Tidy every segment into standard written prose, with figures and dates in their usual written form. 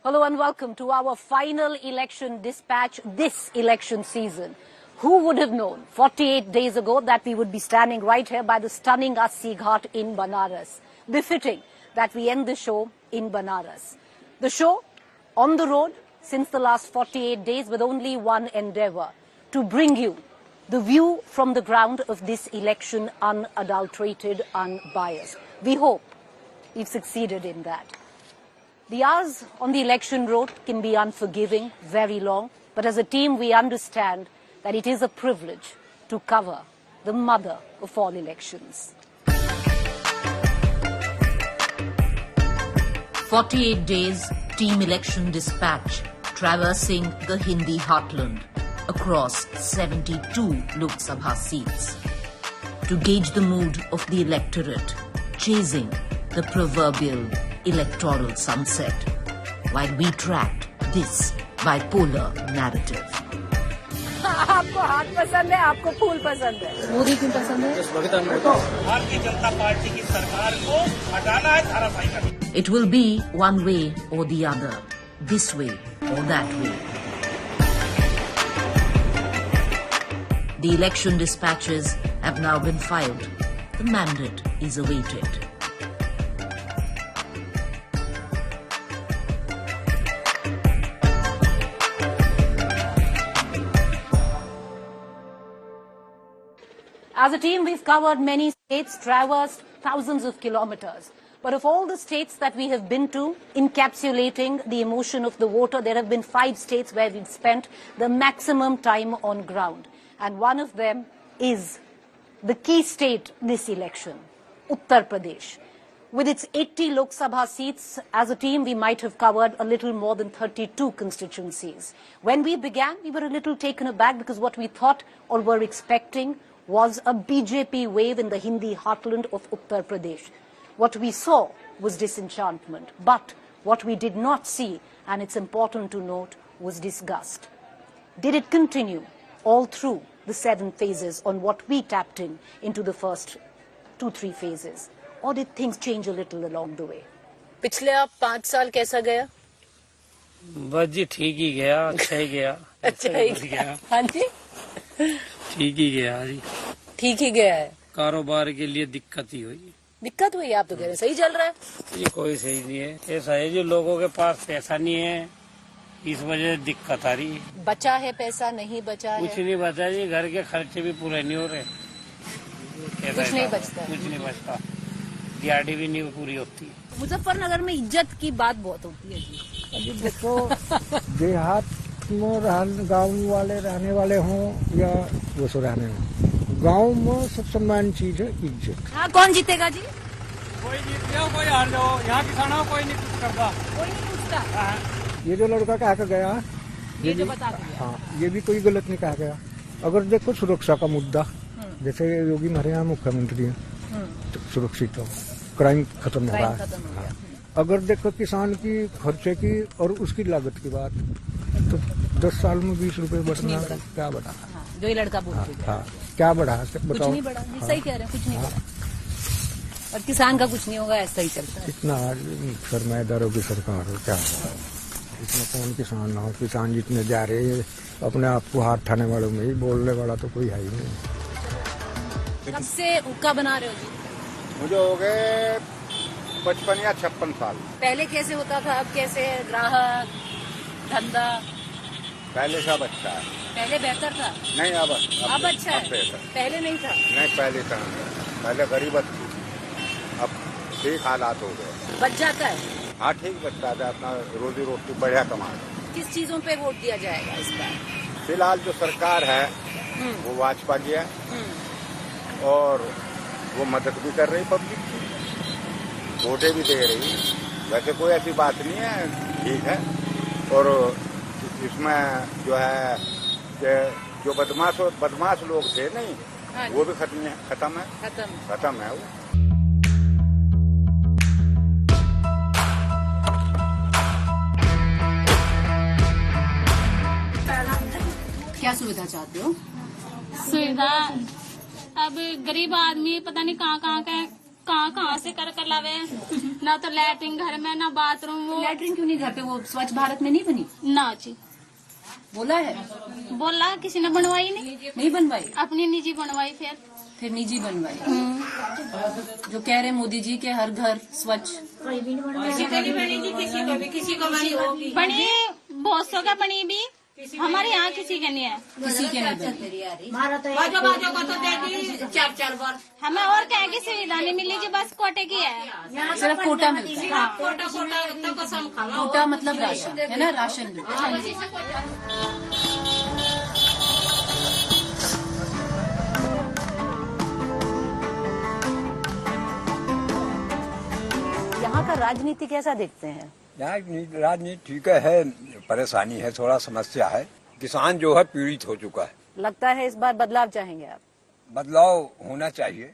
Hello and welcome to our final election dispatch this election season. Who would have known 48 days ago that we would be standing right here by the stunning Assi Ghat in Banaras. Befitting that we end the show in Banaras. The show on the road since the last 48 days with only one endeavour, to bring you the view from the ground of this election, unadulterated, unbiased. We hope we've succeeded in that. The hours on the election road can be unforgiving, very long, but as a team we understand that it is a privilege to cover the mother of all elections. 48 days team election dispatch traversing the Hindi heartland across 72 Lok Sabha seats to gauge the mood of the electorate chasing the proverbial electoral sunset while we tracked this bipolar narrative. आपको हाथ पसंद है, आपको फूल पसंद है। मोदी क्यों पसंद है? भारतीय जनता पार्टी की सरकार को हटाना है, धाराशाही करना। It will be one way or the other, this way or that way. The election dispatches have now been filed. The mandate is awaited. As a team, we've covered many states, traversed thousands of kilometers. But of all the states that we have been to, encapsulating the emotion of the voter, there have been 5 states where we've spent the maximum time on ground. And one of them is the key state this election, Uttar Pradesh. With its 80 Lok Sabha seats, as a team, we might have covered a little more than 32 constituencies. When we began, we were a little taken aback because what we thought or were expecting was a BJP wave in the Hindi heartland of Uttar Pradesh. What we saw was disenchantment, but what we did not see, and it's important to note, was disgust. Did it continue all through the 7 phases on what we tapped into the first 2-3 phases? Or did things change a little along the way? पिछले आप 5 साल कैसा गया? बस जी ठीक ही गया, अच्छा ही गया। अच्छा ही गया। हाँ जी? ठीक ही गया जी। ठीक ही गया है। कारोबार के लिए दिक्कत ही हुई। दिक्कत हुई? आप तो कह रहे हैं सही चल रहा है। ये कोई सही नहीं है। ऐसा है जो लोगों के पास पैसा नहीं है, इस वजह से दिक्कत आ रही है। बचा है पैसा, नहीं बचा है? कुछ नहीं बचा जी, घर के खर्चे भी पूरे नहीं हो रहे। कुछ नहीं बचता। कुछ नहीं बचता, दिहाड़ी भी नहीं पूरी होती। मुजफ्फरनगर में इज्जत की बात बहुत होती है जी। अभी देखो, देहात में गाँव वाले रहने वाले हों या वो सो रहने हों, गाँव में सबसे मेन चीज है इज्जत। हाँ, कौन जीतेगा जी? कोई जीत जाओ, कोई हार जाओ, यहाँ किसानों को कोई नहीं कुछ करता। कोई नहीं पूछता। ये जो लड़का कहा गया, ये जो बता दिया। हाँ, ये भी कोई गलत नहीं कहा गया। अगर देखो सुरक्षा का मुद्दा, जैसे योगी हमारे यहाँ मुख्यमंत्री हैं, तो सुरक्षित हो, क्राइम खत्म हो रहा है। अगर देखो किसान की खर्चे की और उसकी लागत की बात, तो 10 साल में 20 रुपए बढ़ना क्या बढ़ा? जो ये लड़का बोल रहा है। हाँ, क्या बढ़ा? बताओ। कुछ नहीं बढ़ा। सही कह रहे हैं, कुछ नहीं बढ़ा। और किसान का कुछ नहीं होगा, ऐसा ही चलता है। इतना सरमाएदारों की सरकार हो, क्या हो? इसमें कौन किसान ना हो? किसान जितने जा रहे हैं, अपने आप को हाथ ठाने वालों में ही, बोलने वाला तो कोई है ही नहीं। कब से हुक्का बना रहे हो जी? मुझे हो गए 55 या 56 साल। पहले कैसे होता था, अब कैसे है? ग्राहक, धंधा पहले सब अच्छा है। पहले बेहतर था? नहीं, अब अच्छा है। पहले नहीं था? नहीं, पहले था। पहले गरीबत थी, अब ठीक हालात हो गए। बच जाता है? हाँ, ठीक बचता है, अपना रोजी रोटी बढ़िया कमा। किस चीजों पे वोट दिया जाएगा इस बार? फिलहाल जो सरकार है वो भाजपा की है और वो मदद भी कर रही पब्लिक की, वोटें भी दे रही। वैसे कोई ऐसी बात नहीं है, ठीक है। और इसमें जो है कि जो बदमाश लोग थे नहीं, हाँ, वो भी खत्म है वो। क्या सुविधा चाहते हो? सुविधा अब गरीब आदमी पता नहीं कहाँ कहाँ का कहाँ से कर लावे ना तो लैट्रिन घर में ना बाथरूम। वो लैट्रिन क्यों नहीं घर पे? वो स्वच्छ भारत में नहीं बनी? ना जी, बोला है, बोला किसी ने बनवाई नहीं बनवाई, अपनी निजी बनवाई। फिर निजी बनवाई। जो कह रहे मोदी जी के हर घर स्वच्छ, किसी को नहीं बनेगी, किसी को बनी, बहुत सौ का बनी भी, हमारे यहाँ किसी के नहीं है, किसी के नहीं बनी। हमें और क्या की सुविधा नहीं मिली जी, बस कोटे की है, सिर्फ कोटा मिलता है। कोटा मतलब राशन है ना, राशन मिलता है। यहाँ का राजनीति कैसा देखते हैं? राजनीति ठीक है, परेशानी है, थोड़ा समस्या है। किसान जो है पीड़ित हो चुका है। लगता है इस बार बदलाव चाहेंगे आप? बदलाव होना चाहिए।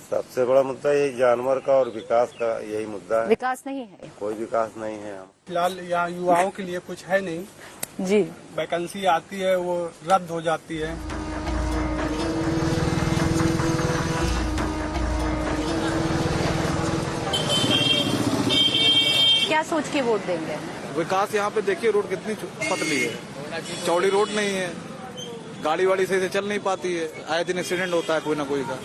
सबसे बड़ा मुद्दा ये जानवर का और विकास का यही मुद्दा है। विकास नहीं है, कोई विकास नहीं है। फिलहाल यहाँ युवाओं के लिए कुछ है नहीं जी। वैकेंसी आती है वो रद्द हो जाती है। क्या सोच के वोट देंगे? विकास यहाँ पे देखिए, रोड कितनी पतली है, चौड़ी रोड नहीं है, गाड़ी वाड़ी सही से चल नहीं पाती है, आए दिन एक्सीडेंट होता है कोई ना कोई का।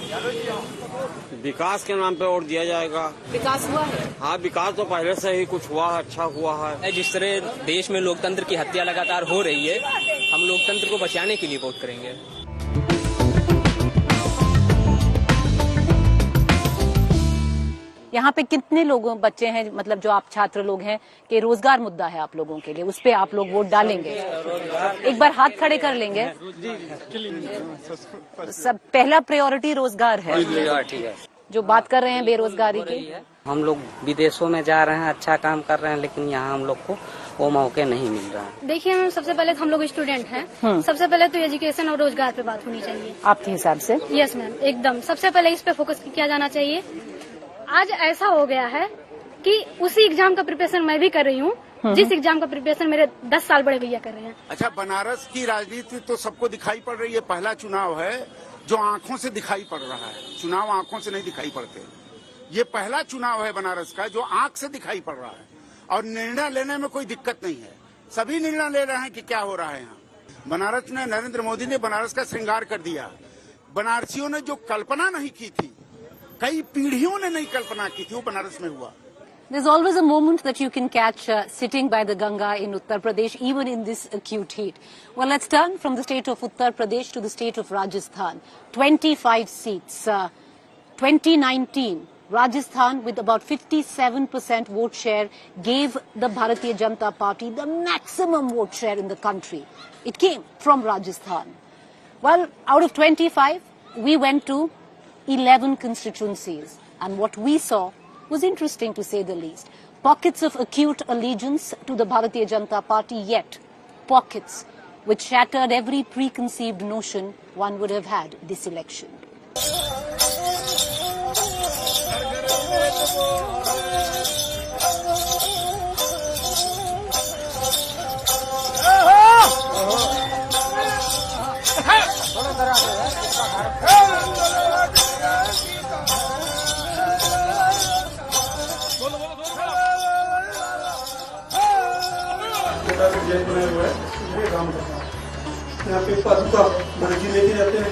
विकास के नाम पे वोट दिया जाएगा। विकास हुआ है? हाँ, विकास तो पहले से ही कुछ हुआ है, अच्छा हुआ है। जिस तरह देश में लोकतंत्र की हत्या लगातार हो रही है, हम लोकतंत्र को बचाने के लिए वोट करेंगे। यहाँ पे कितने लोगों बच्चे हैं, मतलब जो आप छात्र लोग हैं, कि रोजगार मुद्दा है आप लोगों के लिए, उस पे आप लोग वोट डालेंगे? एक बार हाथ खड़े कर लेंगे। सब पहला प्रायोरिटी रोजगार है। जो बात कर रहे हैं बेरोजगारी की, हम लोग विदेशों में जा रहे हैं, अच्छा काम कर रहे हैं, लेकिन यहाँ हम लोग को वो मौके नहीं मिल रहा है। देखिए मैम, सबसे पहले तो हम लोग स्टूडेंट हैं, सबसे पहले तो एजुकेशन और रोजगार पे बात होनी चाहिए आपके हिसाब से? यस मैम, एकदम सबसे पहले इस पे फोकस किया जाना चाहिए। आज ऐसा हो गया है कि उसी एग्जाम का प्रिपरेशन मैं भी कर रही हूँ जिस एग्जाम का प्रिपरेशन मेरे 10 साल बड़े भैया कर रहे हैं। अच्छा, बनारस की राजनीति तो सबको दिखाई पड़ रही है। पहला चुनाव है जो आंखों से दिखाई पड़ रहा है। चुनाव आंखों से नहीं दिखाई पड़ते। ये पहला चुनाव है बनारस का जो आंख से दिखाई पड़ रहा है, और निर्णय लेने में कोई दिक्कत नहीं है। सभी निर्णय ले रहे हैं कि क्या हो रहा है यहाँ। बनारस ने, नरेंद्र मोदी ने बनारस का श्रृंगार कर दिया। बनारसियों ने जो कल्पना नहीं की थी, कई पीढ़ियों ने नहीं कल्पना की थी, वो बनारस में हुआ। There's always a moment that you can catch sitting by the Ganga in Uttar Pradesh, even in this acute heat. Well, let's turn from the state of Uttar Pradesh to the state of Rajasthan. 25 seats. 2019, Rajasthan, with about 57% vote share, gave the Bharatiya Janata Party the maximum vote share in the country. It came from Rajasthan. Well, out of 25, we went to 11 constituencies, and what we saw was interesting to say the least. Pockets of acute allegiance to the Bharatiya Janata Party, yet pockets which shattered every preconceived notion one would have had this election. यहाँ पे पादुका भरजी लेके जाते हैं।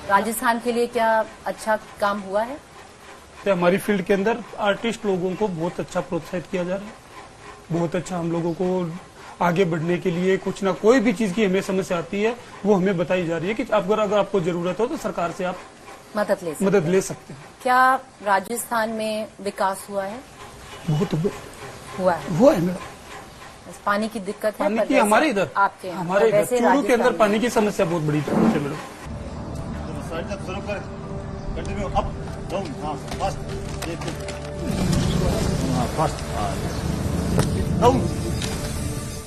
राजस्थान के लिए क्या अच्छा काम हुआ है? हमारी फील्ड के अंदर आर्टिस्ट लोगों को बहुत अच्छा प्रोत्साहित किया जा रहा है। बहुत अच्छा, हम लोगों को आगे बढ़ने के लिए कुछ ना कोई भी चीज की हमें समस्या आती है वो हमें बताई जा रही है कि अगर आपको जरूरत हो तो सरकार से आप मदद ले सकते हैं। क्या राजस्थान में विकास हुआ है? बहुत हुआ है मैडम। पानी की दिक्कत है? पानी की हमारे इधर, आपके हमारे इधर चूरू के अंदर पानी की समस्या बहुत बड़ी है मैडम।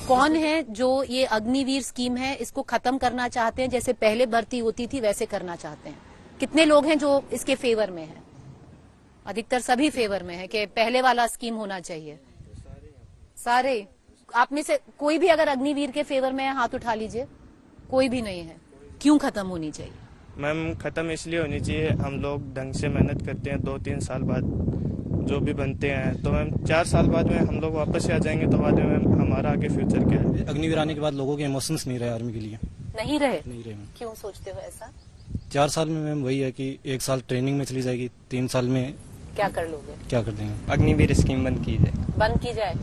कौन है जो ये अग्निवीर स्कीम है इसको खत्म करना चाहते हैं, जैसे पहले भर्ती होती थी वैसे करना चाहते हैं? कितने लोग हैं जो इसके फेवर में हैं? अधिकतर सभी फेवर में है कि पहले वाला स्कीम होना चाहिए। सारे आप में से कोई भी अगर अग्निवीर के फेवर में है, हाथ उठा लीजिए। कोई भी नहीं है। क्यों खत्म होनी चाहिए? मैम ख़त्म इसलिए होनी चाहिए, हम लोग ढंग से मेहनत करते हैं 2-3 साल बाद जो भी बनते हैं, तो मैम 4 साल बाद में हम लोग वापस से आ जाएंगे, तो बाद में मैम हमारा आगे फ्यूचर क्या है। अग्निवीर आने के बाद लोगों के इमोशंस नहीं रहे आर्मी के लिए। नहीं रहे? नहीं रहे मैम। क्यों सोचते हो ऐसा? 4 साल में मैम वही है कि 1 साल ट्रेनिंग में चली जाएगी, 3 साल में क्या कर लोगे? क्या कर देंगे। अग्निवीर स्कीम बंद की जाए। बंद की जाए।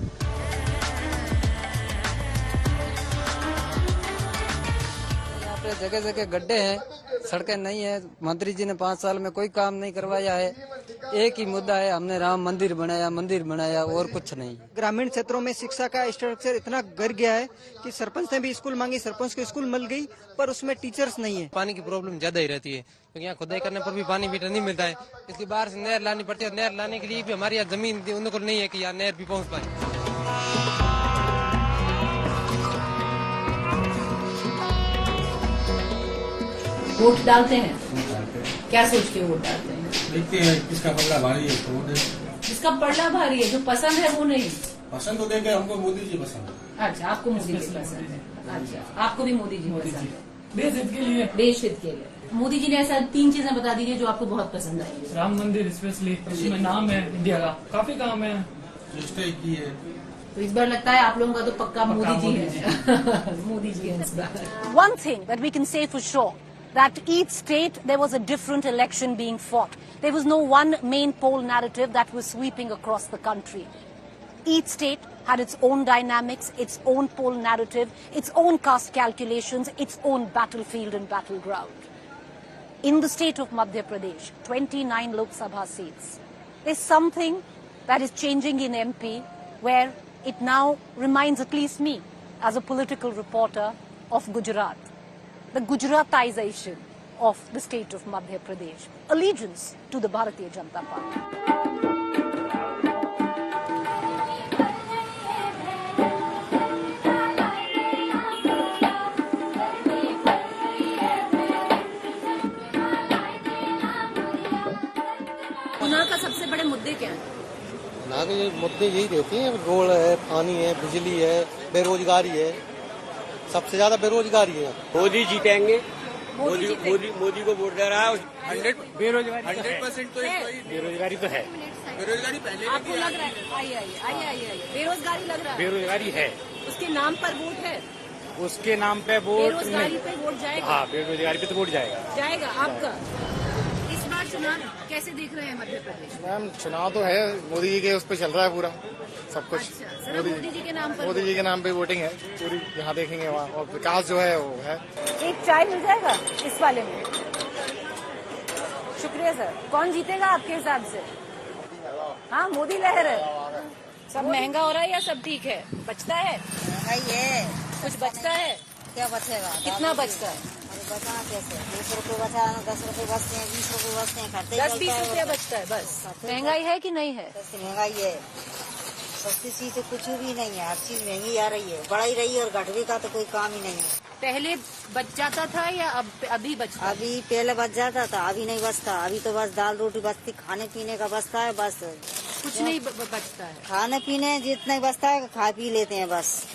यहाँ पे जगह जगह गड्ढे हैं, सड़कें नहीं है। मंत्री जी ने 5 साल में कोई काम नहीं करवाया है। एक ही मुद्दा है, हमने राम मंदिर बनाया और कुछ नहीं। ग्रामीण क्षेत्रों में शिक्षा का स्ट्रक्चर इतना गिर गया है कि सरपंच ने भी स्कूल मांगी, सरपंच को स्कूल मिल गई पर उसमें टीचर्स नहीं है। पानी की प्रॉब्लम ज्यादा ही रहती है क्योंकि यहाँ खुदाई करने पर भी पानी मीटर नहीं मिलता है, इसलिए बाहर से नहर लानी पड़ती है। नहर लाने के लिए भी हमारी यहाँ जमीन उनको नहीं है कि यहाँ नहर भी पहुँच पाए। वोट डालते हैं? क्या सोच के वोट डालते हैं? देखते हैं किसका पल्ला भारी है तो वोट देते। जिसका पल्ला भारी है, जो पसंद है वो नहीं। पसंद तो देंगे, हमको मोदी जी पसंद है। अच्छा, आपको मोदी जी पसंद है। अच्छा, आपको भी मोदी जी पसंद है। देश हित के लिए। देश हित के लिए मोदी जी ने ऐसा 3 चीजें बता दीजिए जो आपको बहुत पसंद आई। राम मंदिर स्पेशली, उसमें नाम है इंडिया का, काफी काम है, की है। तो इस बार लगता है आप लोगों का तो पक्का मोदी जी है। मोदी जी है इस बार। One thing that we can say for sure, that each state there was a different election being fought. There was no one main poll narrative that was sweeping across the country. Each state had its own dynamics, its own poll narrative, its own caste calculations, its own battlefield and battleground. In the state of Madhya Pradesh, 29 Lok Sabha seats. There's something that is changing in MP where it now reminds at least me as a political reporter of Gujarat. The Gujaratization of the state of Madhya Pradesh. Allegiance to the Bharatiya Janata Party. गुना का सबसे बड़े मुद्दे क्या हैं? यहाँ के मुद्दे यही रहते हैं, रोड है, पानी है, बिजली है, बेरोजगारी है। सबसे ज्यादा बेरोजगारी है। मोदी जीतेंगे। मोदी को वोट दे रहा है। 100% तो बेरोजगारी तो है। बेरोजगारी पहले आपको लग रहा है? आइए। बेरोजगारी लग रहा है? बेरोजगारी है। उसके नाम पर वोट है? उसके नाम पे वोट बेरोजगारी पे वोट जाएगा? हाँ, बेरोजगारी पे तो वोट जाएगा आपका। इस बार चुनाव कैसे देख रहे हैं मध्य प्रदेश? मैम चुनाव तो है, मोदी जी के उस पर चल रहा है पूरा सब कुछ। अच्छा, मोदी जी के नाम पर? मोदी जी के नाम पे वोटिंग है पूरी, यहाँ देखेंगे वहाँ, और विकास जो है वो है। एक चाय मिल जाएगा इस वाले में? शुक्रिया सर। कौन जीतेगा आपके हिसाब से? हाँ, मोदी लहर है। सब महंगा हो रहा है या सब ठीक है? बचता है? महंगाई है। कुछ बचता है? क्या बचेगा? कितना बचता है? बचा कैसे? 20 रुपए बचा, 10 रुपए बचते हैं, 20 रुपए बचते हैं, खर्चे 10-20 रुपया बचता है बस। महंगाई है कि नहीं है? महंगाई है। सस्ती चीज तो कुछ भी नहीं है, हर चीज महंगी आ रही है, बढ़ाई रही है, और घटवे का तो कोई काम ही नहीं है। पहले बच जाता था या अभी बचता? अभी पहले बच जाता था, अभी नहीं बचता। अभी तो बस दाल रोटी बचती, खाने पीने का बचता है बस। कुछ नहीं बचता है? खाने पीने जितना ही बचता है खा पी लेते हैं बस।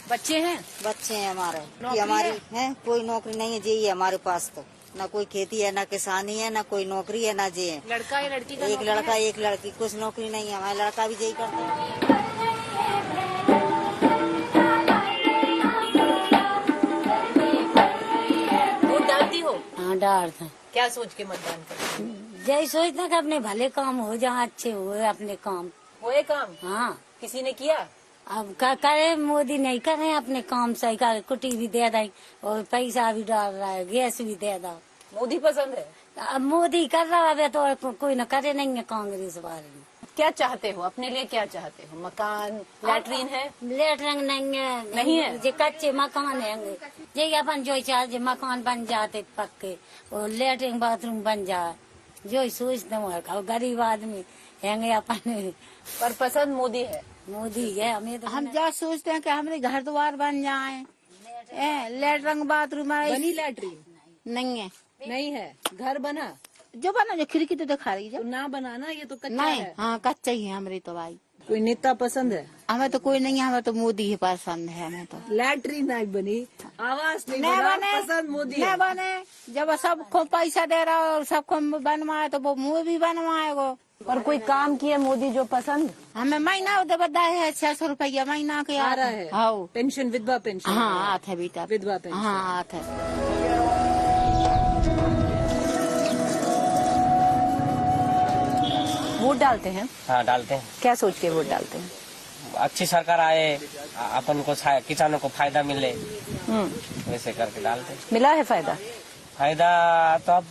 बच्चे हैं? बच्चे हैं हमारे। हमारी है कोई नौकरी नहीं है जी, हमारे पास तो न कोई खेती है, न किसानी है, न कोई नौकरी है, न जे है। लड़का या लड़की का? एक लड़का एक लड़की, कुछ नौकरी नहीं है। हमारा लड़का भी यही करता है। वोट डालती हो? हाँ, डालते हैं। क्या सोच के मतदान करते? यही सोचते हैं कि अपने भले काम हो, जहाँ अच्छे हुए अपने काम। हुए काम? हाँ। किसी ने किया? अब करे मोदी नहीं करे अपने काम सही कर, कुटी भी दे दें और पैसा भी डाल रहा है, गैस भी दे दो। मोदी पसंद है? अब मोदी कर रहा है तो कोई न करे नहीं है कांग्रेस वाले। क्या चाहते हो अपने लिए? क्या चाहते हो? मकान, लैट्रीन है? लैट्रिन नहीं है जो कच्चे मकान है, ये अपन जो चाहे मकान बन जाते पक्के और लैट्रिन बाथरूम बन जाए, जो सोचते हैं। गरीब आदमी हैंगे अपन। पर पसंद मोदी है? मोदी है हमें तो। हम क्या सोचते हैं कि हमारे घर द्वार बन जाए, लैट्रिन बाथरूम। बनी लैट्रिन? नहीं है। नहीं है? घर बना? जो बना जो खिड़की तो दिखा रही है। तो ना बनाना, ये तो कच्चा नहीं है। हाँ, कच्चा ही है हमारे तो भाई। कोई नेता पसंद है? हमें तो कोई नहीं है, हमें तो मोदी ही पसंद है। हमें तो लैटरिन नहीं बनी, आवास नहीं बना, पसंद मोदी नहीं बने। जब सबको पैसा दे रहा और सबको बनवाए तो वो मुँह भी बनवाएगा। पर कोई काम किया मोदी जो पसंद? हमें महीना बता है 600 रुपया महीना के आ रहा है। हाँ, पेंशन, विधवा पेंशन। हाँ आते बेटा, विधवा पेंशन। हाँ आते। वोट डालते हैं? हाँ डालते हैं। क्या सोच के वोट डालते हैं? अच्छी सरकार आए, अपन को किसानों को फायदा मिले, वैसे करके डालते हैं। मिला है फायदा? फायदा तो अब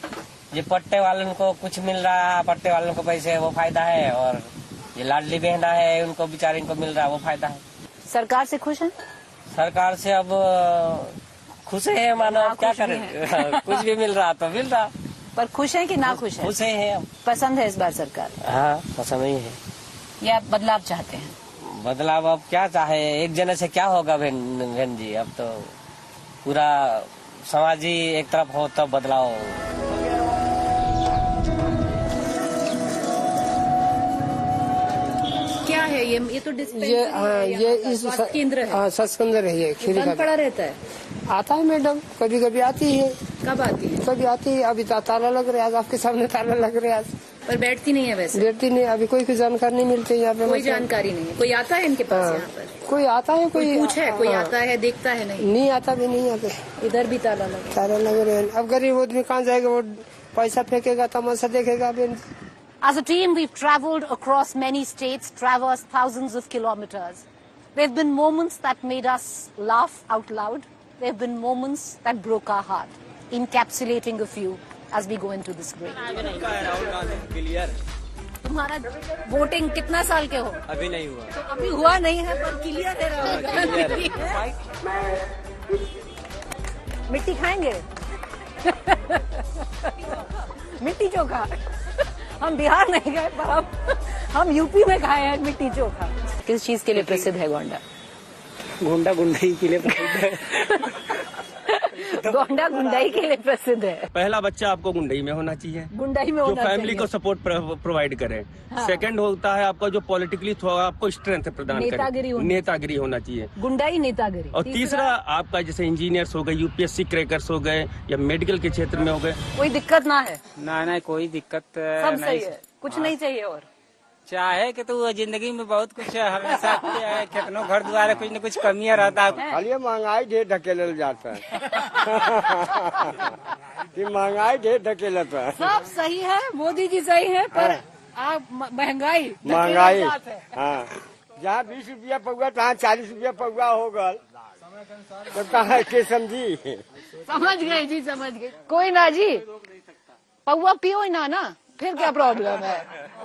ये पट्टे वालों को कुछ मिल रहा है, पट्टे वालों को पैसे वो फायदा है, और ये लाडली बहना है उनको बेचारे को मिल रहा है वो फायदा है। सरकार से खुश हैं? सरकार से अब खुश है, मानो क्या करें। कुछ भी मिल रहा तो मिल रहा, पर खुश हैं कि ना खुश हैं? खुश है। पसंद है इस बार सरकार? हाँ पसंद ही है। या बदलाव चाहते हैं? बदलाव अब क्या चाहे, एक जने से क्या होगा बहन जी। अब तो पूरा समाज ही एक तरफ हो तब बदलाव। क्या है ये तो ये इस केंद्र है। स्वास्थ्य केंद्र है ये। बंद पड़ा रहता है? आता है मैडम, कभी कभी आती है। कब आती है? कभी आती है। अभी ताला लग रहा है, आज आपके सामने ताला लग रहा है। पर बैठती नहीं है वैसे? बैठती नहीं, अभी कोई जानकारी नहीं मिलती यहाँ पे। कोई जानकारी नहीं है। कोई आता है इनके पास यहाँ पर? कोई आता है, कोई पूछे, कोई आता है, देखता है? नहीं आता भी नहीं आते। इधर भी ताला लग रहे हैं। अब गरीब आदमी कहाँ जाएगा, वो पैसा फेंकेगा, तमाशा देखेगा। As a team, we've travelled across many states, traversed thousands of kilometers. There have been moments that made us laugh out loud. There have been moments that broke our heart, encapsulating a few as we go into this break. तुम्हारा voting कितना साल के हो? अभी नहीं हुआ। तो अभी हुआ नहीं है, पर क्लियर है रहा। मिट्टी खाएंगे? मिट्टी चोखा। हम बिहार नहीं गए, पर हम यूपी में खाए हैं मिट्टी चोखा। किस चीज के लिए प्रसिद्ध है गोंडा? गोंडा गुंडाई के लिए प्रसिद्ध है। गोंडा गुंडाई के लिए प्रसिद्ध है। पहला बच्चा आपको गुंडाई में होना चाहिए, गुंडाई में जो होना चाहिए, फैमिली को सपोर्ट प्रोवाइड करे। हाँ। सेकंड होता है आपका जो पॉलिटिकली थोड़ा आपको स्ट्रेंथ प्रदान करे, नेतागिरी होना चाहिए। गुंडाई नेतागिरी। और तीसरा आपका जैसे इंजीनियर्स हो गए, यूपीएससी क्रैकर्स हो गए, या मेडिकल के क्षेत्र में हो गए। कोई दिक्कत ना है? ना कोई दिक्कत सब सही है, कुछ नहीं चाहिए। और चाहे कि तो जिंदगी में बहुत कुछ हमेशा कितनों घर द्वार कुछ न कुछ कमियां रहता है। खाली महंगाई ढेर ढकेल जाता है। महंगाई ढेर ढकेलता है। सब सही है, मोदी जी सही है, पर आप महंगाई हाँ, जहाँ 20 रुपया पौआ तहाँ 40 रुपया पौआ हो गल, तो कहाँ के समझी? समझ गए जी, समझ गए। कोई ना जी, पौआ पियो ना, फिर क्या प्रॉब्लम है?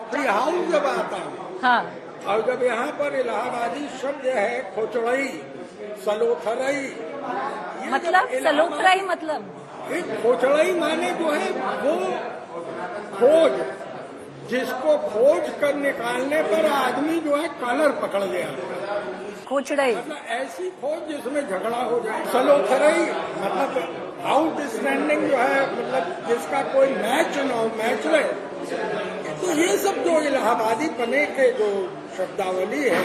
हम जब आता हूँ, हाँ, और जब यहाँ पर इलाहाबादी शब्द है खोचड़ई, सलोथरई, मतलब सलोथरई मतलब खोचड़ई माने जो है वो खोज, जिसको खोज कर निकालने पर आदमी जो है कलर पकड़ गया। खोचड़ई ऐसी खोज जिसमें झगड़ा हो जाए। सलोथरई मतलब आउटस्टैंडिंग जो है, मतलब जिसका कोई मैच न हो, मैचलेस। तो ये सब जो इलाहाबादी पने के जो शब्दावली है,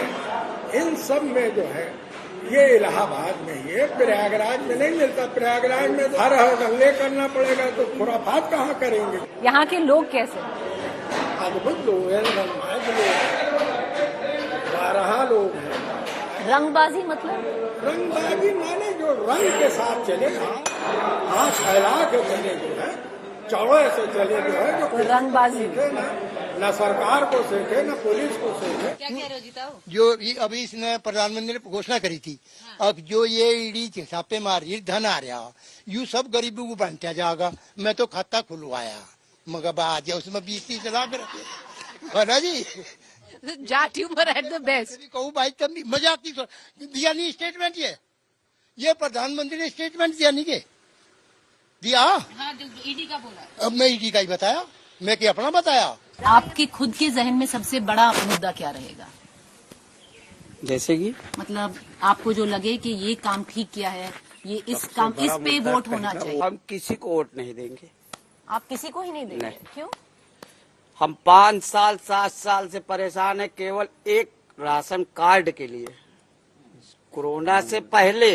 इन सब में जो है ये इलाहाबाद में ही है, प्रयागराज में नहीं मिलता। प्रयागराज में हर हल्ले करना पड़ेगा, तो खुराफात कहाँ करेंगे? यहाँ के लोग कैसे? अद्भुत लोग हैं, रंगबाज लोग, बारहा लोग हैं। रंगबाजी मतलब? रंगबाजी माने जो रंग के साथ चलेगा, हाथ फैला के चले जो है, चौड़े से चले जो है, जो रंगबाजी न सरकार को सीखे न पुलिस को सीखे। क्या कह रहे हो जीताओ? जो अभी इसने प्रधानमंत्री ने घोषणा करी थी, अब जो ये ईडी छापे मारी धन आ रहा, यू सब गरीबों को बांटा जाएगा। मैं तो खाता खुलवाया, मगर बाज उसमें 20-30 लाख है ना जी। Jat humour at the best. कहूँ भाई कभी मजाक नहीं दिया, नहीं स्टेटमेंट ये प्रधानमंत्री ने स्टेटमेंट दिया नहीं के दिया। हाँ, ईडी का बोला। अब मैं ईडी का ही बताया, मैं क्या अपना बताया। आपके खुद के जहन में सबसे बड़ा मुद्दा क्या रहेगा? जैसे कि मतलब आपको जो लगे कि ये काम ठीक किया है, ये इस पे वोट होना चाहिए। हम किसी को वोट नहीं देंगे। आप किसी को ही नहीं देंगे? क्यों? हम 5 साल 7 साल से परेशान है, केवल एक राशन कार्ड के लिए कोरोना से पहले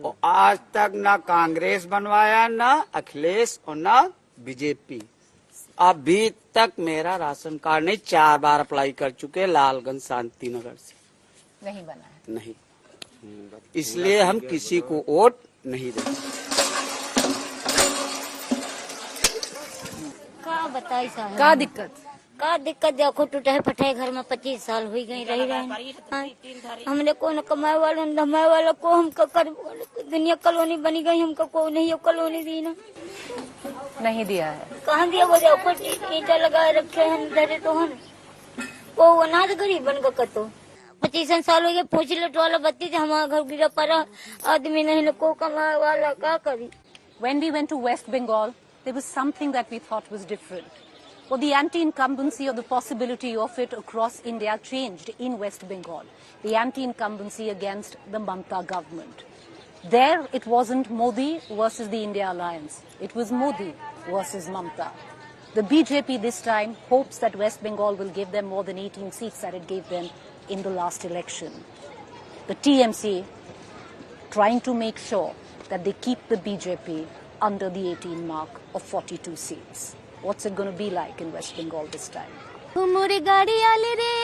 और आज तक ना कांग्रेस बनवाया, ना अखिलेश और ना बीजेपी। अभी तक मेरा राशन कार्ड नहीं, 4 बार अप्लाई कर चुके लालगंज शांति नगर से, नहीं बना है। नहीं, इसलिए हम किसी को वोट नहीं देते। का बताई साहब का दिक्कत देखो टूटे फटे घर में 25 साल हुई गई रही। हमने को न कमाए वालों न धमाए वालों को हम कर दुनिया कॉलोनी बनी गई, हमको को नहीं कॉलोनी दी ना, नहीं दिया है। कहाँ दिया? वो देखो ईटा लगाए रखे हैं धरे तो हम वो अनाज गरीब बन गए। तो 25 साल हो गए, पूछ लट वाला बत्ती हमारा घर गिरा पड़ा, आदमी नहीं न को कमाए वाला का करी। When we went to West Bengal, there was something that we thought was different. Well, the anti-incumbency or the possibility of it across India changed in West Bengal. The anti-incumbency against the Mamata government. There, it wasn't Modi versus the India alliance. It was Modi versus Mamata. The BJP this time hopes that West Bengal will give them more than 18 seats that it gave them in the last election. The TMC trying to make sure that they keep the BJP under the 18 mark of 42 seats. What's it going to be like in West Bengal this time? तुम्हारी गाड़ी आले रे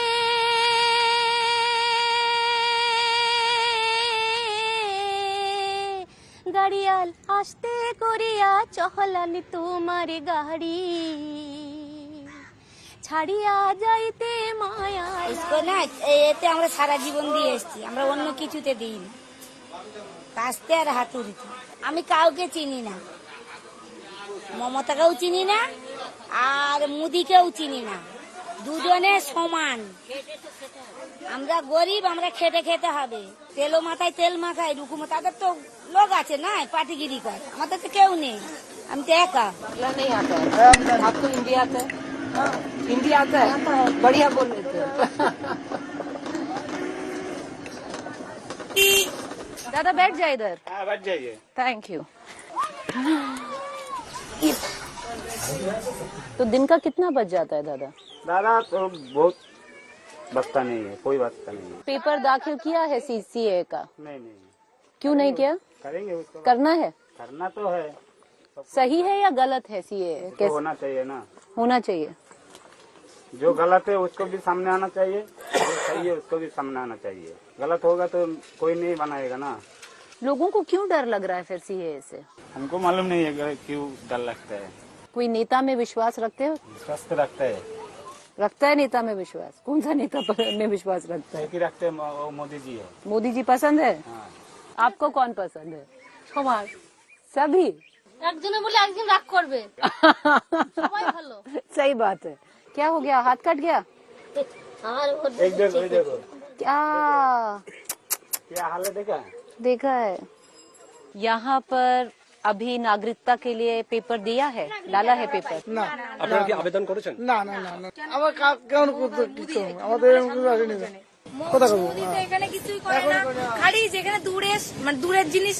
गाड़ियाल आस्ते Korea चहलाली तुम्हारी गाड़ी ছাড়িয়া যাইতে মায়া। इसको ना এতে আমরা সারা জীবন দিয়ে এসেছি, আমরা অন্য কিছুতে দিইনি, কাস্তে আর হাতুড়িতে। আমি কাউকে চিনি না, মমতাকেও চিনি না আর মোদিকেও চিনি না, দুজনে সমান। আমরা গরিব, আমরা খেটে খেতে হবে, তেলো মাথায় তেল মাথায় রুকু। তাদের তো লোক আছে না পার্টিগিরি করে, আমাদের তো কেউ নেই, আমি তো একা। नहीं आता है आपको? हिंदी आता है? हिंदी आता है? बढ़िया बोल लेते हो। दादा बैठ जाए इधर। हाँ, बैठ जाइए। Thank you. तो दिन का कितना बच जाता है दादा? दादा तो बहुत बचता नहीं है, कोई बचता नहीं है। पेपर दाखिल किया है CCA का? नहीं। क्यों नहीं किया? करेंगे उसको। करना है? करना तो है। सही है या गलत है CA? तो होना चाहिए ना। होना चाहिए। जो गलत है उसको भी सामने आना चाहिए, जो सही है उसको भी सामने आना चाहिए। गलत होगा तो कोई नहीं बनाएगा ना। लोगों को क्यों डर लग रहा है फिर CA से? हमको मालूम नहीं है क्यों डर लगता है। कोई नेता में विश्वास रखते हो? विश्वास तो रखता है। रखता है नेता में विश्वास? कौन सा नेता में विश्वास रखता है? रखते हैं, वो मोदी जी है। मोदी जी पसंद है? हाँ। आपको कौन पसंद है? हमार सभी একজনে বলে একজন রাগ করবে, সবাই ভালো। सही बात है। क्या हो गया? हाथ कट गया? एक देखो क्या हाल है, देखा है? यहाँ पर अभी नागरिकता के लिए पेपर दिया है, डाला है पेपर? না আপনারা কি আবেদন করেছেন? না আমার কেমন করতে কি আমাদের কথা বলবো। এখানে কিছুই করে না, খালি যেখানে দূরে মানে দূরের জিনিস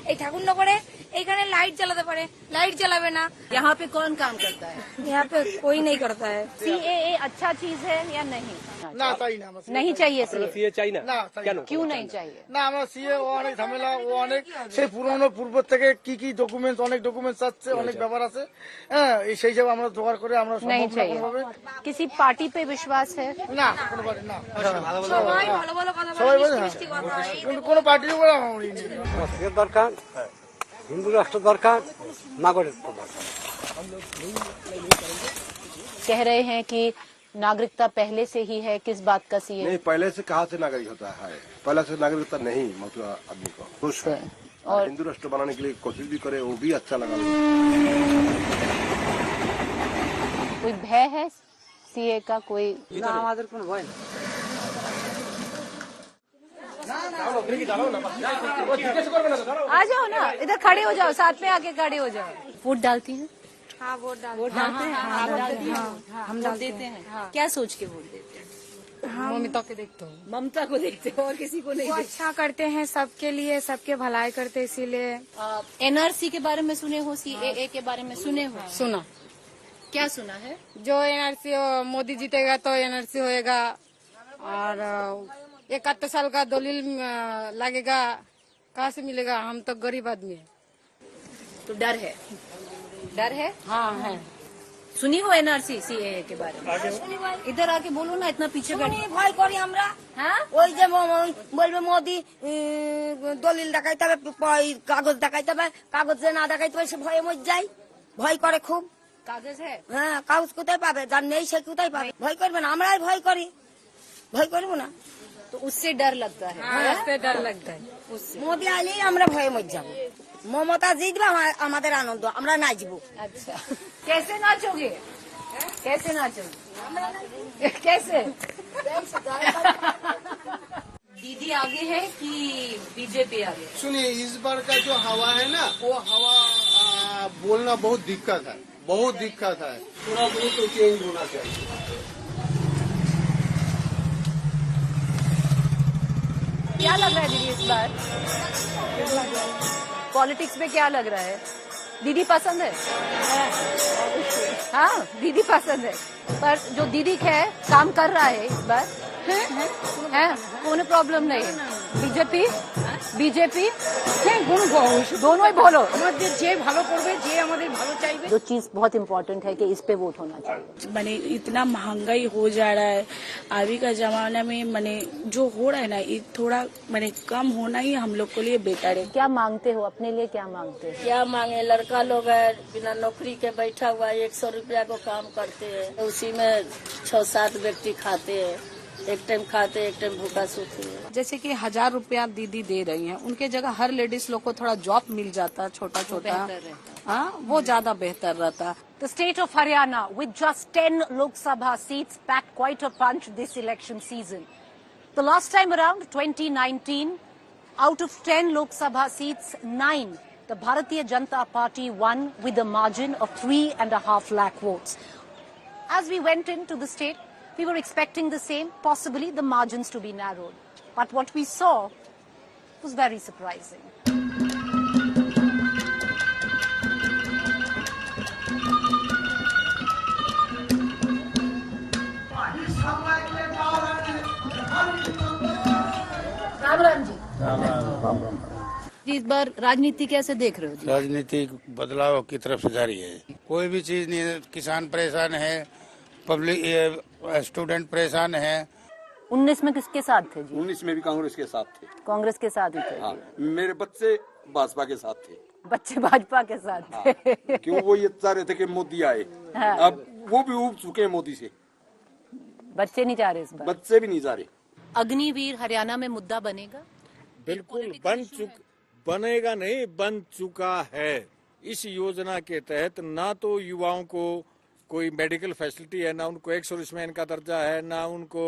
এই ঠাকুরনগরে এখানে लाइट जलाते पड़े, लाइट जलावे ना। यहाँ पे कौन काम करता है? यहाँ पे कोई नहीं करता है। CAA अच्छा चीज है या नहीं? না তাই না, नहीं चाहिए সিএ চাই না। না কেন? क्यों नहीं चाहिए? না আমরা সিএ ও অনেক ঝামেলা, ও অনেক সেই পুরনো পূর্ব থেকে কি ডকুমেন্টস, অনেক ডকুমেন্টস আছে, অনেক ব্যাপার আছে। হ্যাঁ, সেই হিসাবে আমরা জোগাড় করে আমরা नहीं चाहिए। किसी पार्टी पे विश्वास है? না কোনো পার্টি না, সবাই ভালো ভালো কথা সবাই বলে, বলে মিষ্টি কথা। কিন্তু কোনো পার্টির উপরে আমার দরকার, হিন্দু রাষ্ট্র দরকার, নাগরিকত্ব দরকার। कह रहे हैं कि नागरिकता पहले से ही है, किस बात का CA? नहीं, पहले से कहाँ से नागरिक होता है? पहले से नागरिकता नहीं, मतलब आदमी को खुश है और हिंदू राष्ट्र बनाने के लिए कोशिश भी करे, वो भी अच्छा लगा। कोई भय है CA का? कोई ना हमारे को भय आ जाओ ना, इधर खड़े हो जाओ, साथ में आके खड़े हो जाओ। वोट डालती हैं? हाँ वोट डालते हैं। हम देते हैं। क्या सोच के वोट देते हैं? ममता को देखते हो। ममता को देखते हो और किसी को नहीं? वो अच्छा करते हैं सबके लिए, सबके भलाई करते, इसीलिए। NRC के बारे में सुने हो? CAA के बारे में सुने हो? सुना। क्या सुना है? जो NRC मोदी जीतेगा तो NRC होएगा, और 71 साल का दलील लगेगा, कहाँ से मिलेगा? हम तो गरीब आदमी है। तो डर है, डर है। हाँ है। सुनी हो एनआरसी सीएए के बारे में? इधर आके बोलो ना, इतना पीछे बैठे। ভয় করি আমরা। ওই যে বলবে মোদি দলিল দেখাইতে হবে, কাগজ দেখাইতে হবে, কাগজ যে না দেখাইতে হবে সে ভয়ে মরে যায়, ভয় করে খুব। कागज है? হ্যাঁ, কাগজ কোথায় পাবে? যার নেই সে কোথায় পাবে? ভয় করবে না, আমরাই ভয় করি, ভয় করবো না। तो उससे डर लगता है। उससे डर लगता है। মোদি আইলেই আমরা ভয়ে মরে যাবো। মমতা জিতবে আমাদের আনন্দ, আমরা নাচবো। अच्छा, कैसे नाचोगे? कैसे नाचोगे? कैसे? दीदी आगे है कि बीजेपी आगे? सुनिए, इस बार का जो हवा है ना, वो हवा बोलना बहुत दिक्कत है, बहुत दिक्कत है। थोड़ा बहुत तो चेंज होना चाहिए। क्या लग रहा है दीदी इस बार पॉलिटिक्स में? क्या लग रहा है? दीदी पसंद है? हाँ, दीदी पसंद है, पर जो दीदी है काम कर रहा है इस बार है, কোনো प्रॉब्लम नहीं है। बीजेपी बीजेपी दोनों ही बोलो। जे भालो करबे, जे हमारे भालो चाहिए। जो चीज बहुत इम्पोर्टेंट है कि इस पे वोट होना चाहिए। मैंने इतना महंगाई हो जा रहा है अभी का जमाना में, मैंने जो हो रहा है ना, ये थोड़ा मैंने कम होना ही हम लोग के लिए बेटर है। क्या मांगते हो अपने लिए? क्या मांगते हो? क्या मांगे? लड़का लोग है बिना नौकरी के बैठा हुआ है, 100 रुपया को काम करते हैं, उसी में 6-7 व्यक्ति खाते हैं, एक टाइम खाते एक टाइम भूखा सोते हैं। जैसे कि 1000 रुपया दीदी दे रही हैं, उनके जगह हर लेडीज लोग को थोड़ा जॉब मिल जाता, छोटा छोटा, हाँ, वो ज्यादा बेहतर रहता। The state of Haryana, with just 10 Lok Sabha seats, packed quite a punch this election season. The last time around, 2019, out of 10 Lok Sabha seats, 9, the Bharatiya Janata Party won with a margin of 3.5 lakh votes. As we went into the state, we were expecting the same, possibly the margins to be narrowed. But what we saw was very surprising. Ram ji. जी, इस बार राजनीति कैसे देख रहे हो जी? राजनीतिक बदलाव की तरफ से जारी है। कोई भी चीज नहीं है, किसान परेशान है, पब्लिक स्टूडेंट परेशान है। 19 में किसके साथ थे जी? 19 में भी कांग्रेस के साथ थे। कांग्रेस के साथ ही थे। हाँ, मेरे बच्चे भाजपा के साथ थे। बच्चे भाजपा के साथ थे। हाँ, क्यों? वो ये चाह रहे थे कि मोदी आए। हाँ। अब वो भी उब चुके हैं मोदी से। बच्चे नहीं चाह रहे इस बार? बच्चे भी नहीं जा रहे। अग्निवीर हरियाणा में मुद्दा बनेगा? बिल्कुल बनेगा नहीं, बन चुका है। इस योजना के तहत ना तो युवाओं को कोई मेडिकल फैसिलिटी है, ना उनको एक्स-सर्विसमैन का दर्जा है, ना उनको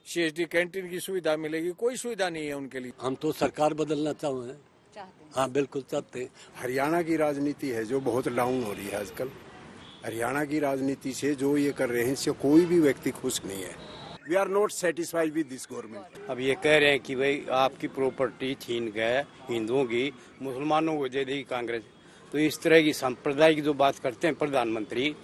CHD कैंटीन की सुविधा मिलेगी, कोई सुविधा नहीं है उनके लिए। हम तो सरकार बदलना चाहते हैं। हाँ, बिल्कुल चाहते हैं। हरियाणा की राजनीति है जो बहुत डाउन हो रही है आजकल। हरियाणा की राजनीति से जो ये कर रहे हैं इससे कोई भी व्यक्ति खुश नहीं है। We are not satisfied with this government. अब ये कह रहे हैं कि भाई आपकी प्रॉपर्टी छीन गए, हिंदुओं की, मुसलमानों को दे देगी कांग्रेस। तो इस तरह की सांप्रदायिक जो बात करते हैं प्रधानमंत्री,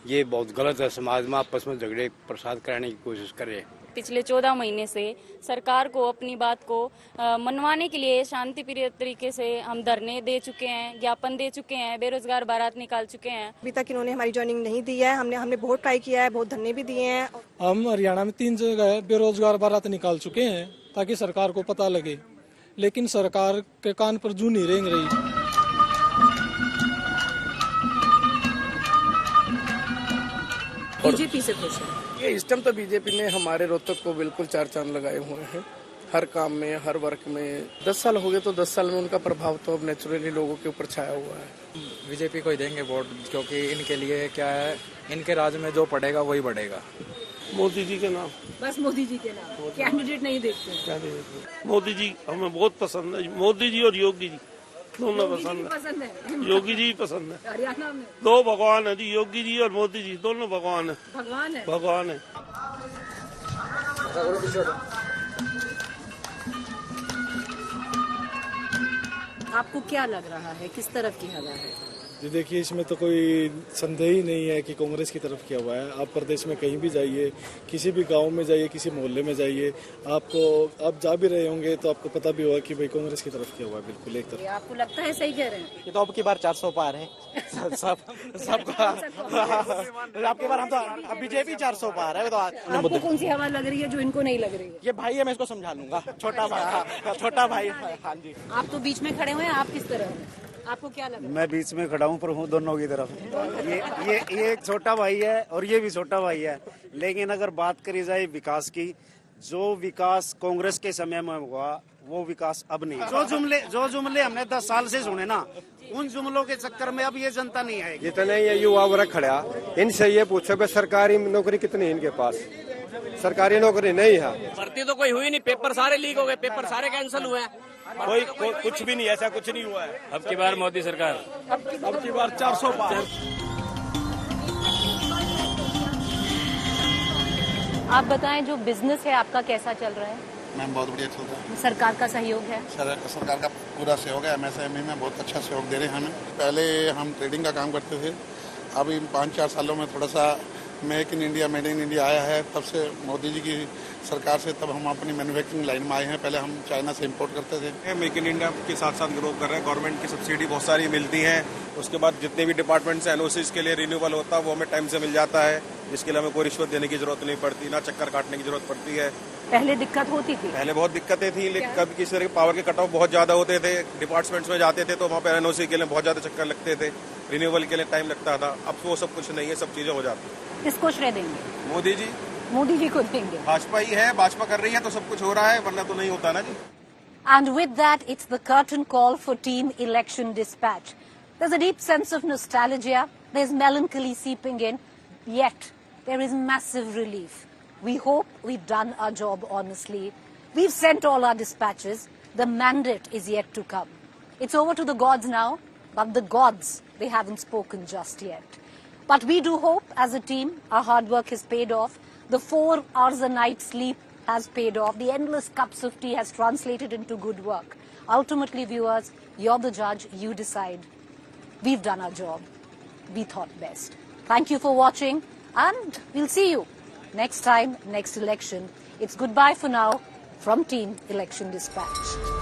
ये बहुत गलत है। समाज में आपस में झगड़े प्रसाद कराने की कोशिश कर रहे हैं। पिछले 14 महीने से सरकार को अपनी बात को मनवाने के लिए शांतिप्रिय तरीके से हम धरने दे चुके हैं, ज्ञापन दे चुके हैं, बेरोजगार बारात निकाल चुके हैं। अभी तक इन्होंने हमारी ज्वाइनिंग नहीं दी है। हमने बहुत ट्राई किया है, बहुत धरने भी दिए हैं। हम हरियाणा में 3 जगह बेरोजगार बारात निकाल चुके हैं ताकि सरकार को पता लगे, लेकिन सरकार के कान पर जू नहीं रेंग रही। बीजेपी से खुश है? ये इस टाइम तो बीजेपी ने हमारे रोहतक को बिल्कुल 4 चांद लगाए हुए हैं, हर काम में, हर वर्ग में। 10 साल हो गए तो 10 साल में उनका प्रभाव तो अब नेचुरली लोगों के ऊपर छाया हुआ है। बीजेपी को ही देंगे वोट, क्योंकि इनके लिए क्या है, इनके राज में जो पड़ेगा वही बढ़ेगा। मोदी जी के नाम, बस मोदी जी के नाम, कैंडिडेट नहीं देखते। मोदी जी हमें बहुत पसंद है। मोदी जी और योगी जी दोनों पसंद है। योगी जी पसंद है। हरियाणा में 2 भगवान है जी, योगी जी और मोदी जी, दोनों भगवान है। भगवान है। आपको क्या लग रहा है, किस तरफ की हवा है? जी देखिए, इसमें तो कोई संदेह ही नहीं है कि कांग्रेस की तरफ किया हुआ है। आप प्रदेश में कहीं भी जाइए, किसी भी गांव में जाइए, किसी मोहल्ले में जाइए, आपको आप जा भी रहे होंगे तो आपको पता भी होगा कि भाई कांग्रेस की तरफ किया हुआ है, बिल्कुल एक तरफ। आपको लगता है सही कह रहे हैं? ये तो अब की बार 400 पार है सबका। आपकी बार हम तो बीजेपी 400 पार है। तो आपको कौन सी हवा लग रही है जो इनको नहीं लग रही है? ये भाई है, मैं इसको समझा लूंगा। छोटा भाई। हाँ जी। आप तो बीच में खड़े हुए हैं, आप किस तरह हैं? आपको क्या लग रहा है? मैं बीच में खड़ा हूँ पर हूँ दोनों की तरफ। ये एक छोटा भाई है और ये भी छोटा भाई है, लेकिन अगर बात करी जाए विकास की, जो विकास कांग्रेस के समय में हुआ वो विकास अब नहीं। जो जुमले हमने 10 साल से सुने ना, उन जुमलों के चक्कर में अब ये जनता नहीं आएगी। जितने ये युवा वर्ग खड़ा, इनसे ये पूछो कि सरकारी नौकरी कितनी है इनके पास। सरकारी नौकरी नहीं है। भर्ती तो कोई हुई नहीं, पेपर सारे लीक हो गए, पेपर सारे कैंसिल हुए हैं। कोई कुछ भी नहीं, ऐसा कुछ नहीं हुआ है। अब की बार मोदी सरकार, अब की बार 400 पार। आप बताएं, जो बिजनेस है आपका कैसा चल रहा है? मैम बहुत बढ़िया चल रहा है। सरकार का सहयोग है? सरकार का पूरा सहयोग है। MSME में बहुत अच्छा सहयोग दे रहे हैं हमें। पहले हम ट्रेडिंग का काम करते थे, अभी 5-4 सालों में थोड़ा सा make in India, made in India आया है। तब से मोदी जी की सरकार से तब हम अपनी मैन्युफैक्चरिंग लाइन में आए हैं। पहले हम चाइना से इंपोर्ट करते थे। मेक इन इंडिया के साथ साथ ग्रो कर रहे हैं। गवर्नमेंट की सब्सिडी बहुत सारी मिलती है। उसके बाद जितने भी डिपार्टमेंट्स हैं, NOCs के लिए रिन्यूअल होता है, वो हमें टाइम से मिल जाता है, जिसके लिए हमें कोई रिश्वत देने की जरूरत नहीं पड़ती, ना चक्कर काटने की जरूरत पड़ती है। पहले दिक्कत होती थी? पहले बहुत दिक्कतें थी, लेकिन कभी किसी तरह के पावर के कट ऑफ बहुत ज्यादा होते थे। डिपार्टमेंट्स में जाते थे तो वहाँ पे NOC के लिए बहुत ज्यादा चक्कर लगते थे, रिन्यूअल के लिए टाइम लगता था। अब वो सब कुछ नहीं है, सब चीजें हो जाती है। किसको श्रेय देंगे? मोदी जी। मोदी जी को देंगे। भाजपा ही है, भाजपा कर रही है तो सब कुछ हो रहा है, वरना तो नहीं होता ना जी। And with that, it's the curtain call for Team Election Dispatch. There's a deep sense of nostalgia. There's melancholy seeping in. Yet, there is massive relief. We hope we've done our job honestly. We've sent all our dispatches. The mandate is yet to come. It's over to the gods now, but the gods, they haven't spoken just yet. But we do hope as a team, our hard work has paid off. The 4 hours a night sleep has paid off. The endless cups of tea has translated into good work. Ultimately, viewers, you're the judge. You decide. We've done our job. We thought best. Thank you for watching, and we'll see you next time, next election. It's goodbye for now from Team Election Dispatch.